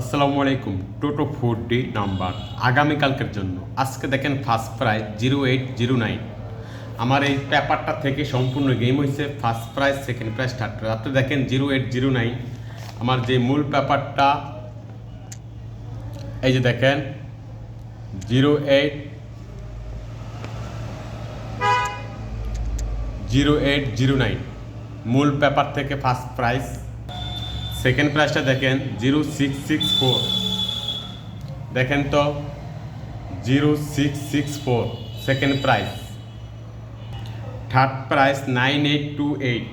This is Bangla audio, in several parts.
আসসালামু আলাইকুম। টোটো 4D নাম্বার আগামীকালকের জন্য আজকে দেখেন ফার্স্ট প্রাইজ 0809। আমার এই পেপারটা থেকে সম্পূর্ণ গেম হয়েছে first prize, second prize, third prize. আপনি দেখেন 0809 আমার যে মূল পেপারটা, এই যে দেখেন 0809 মূল পেপার থেকে ফার্স্ট প্রাইজ। সেকেন্ড প্রাইজটা দেখেন 0664, দেখেন তো 0664 সেকেন্ড প্রাইজ। থার্ড প্রাইজ 9828,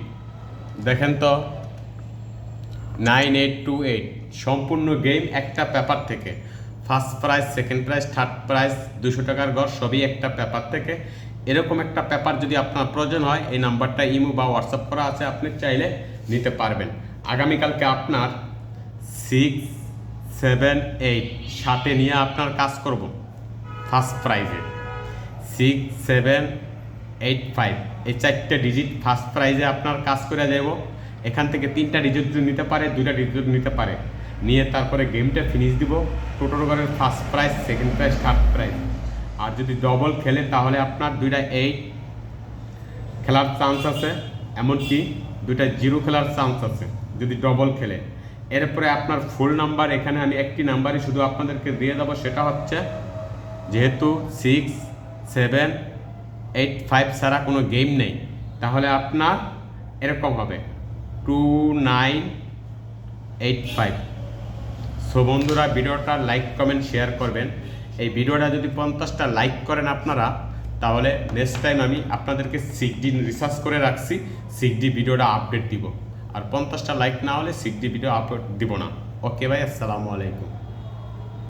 দেখেন তো 9828। সম্পূর্ণ গেম একটা পেপার থেকে। First prize, second prize, third prize, 200 টাকার ঘর সবই একটা পেপার থেকে। এরকম একটা পেপার যদি আপনার প্রয়োজন হয়, এই নাম্বারটা ইমো বা হোয়াটসঅ্যাপ করা আছে, আপনি চাইলে নিতে পারবেন। আগামীকালকে আপনার 6, 7, 8 সাথে নিয়ে আপনার কাজ করব ফার্স্ট প্রাইজে। 6, 7, 8, 5 এই 4টে ডিজিট ফার্স্ট প্রাইজে আপনার কাজ করে যাব। এখান থেকে 3টা ডিজিট নিতে পারে, 2টা ডিজিট নিতে পারে, নিয়ে তারপরে গেমটা ফিনিশ দিব। টোটোর ঘরের first prize, second prize, third prize. আর যদি ডবল খেলে তাহলে আপনার 2টা 8 খেলার চান্স আছে, এমনকি 2টা 0 খেলার চান্স আছে যদি ডবল খেলে। এরপরে আপনার ফুল নাম্বার এখানে আমি একটি নাম্বারই শুধু আপনাদেরকে দিয়ে দেবো, সেটা হচ্ছে যেহেতু 6, 7, 8, 5 ছাড়া কোনো গেম নেই, তাহলে আপনার এরকম হবে 2985। সো বন্ধুরা, ভিডিওটা লাইক, কমেন্ট, শেয়ার করবেন। এই ভিডিওটা যদি 50টা লাইক করেন আপনারা, তাহলে নেক্সট টাইম আমি আপনাদেরকে 6D রিসার্চ করে রাখছি, 6D ভিডিওটা আপডেট দিব। আর 50টা লাইক না হলে 6D ভিডিও আপলোড দিব না। ওকে ভাই, আসসালামু আলাইকুম।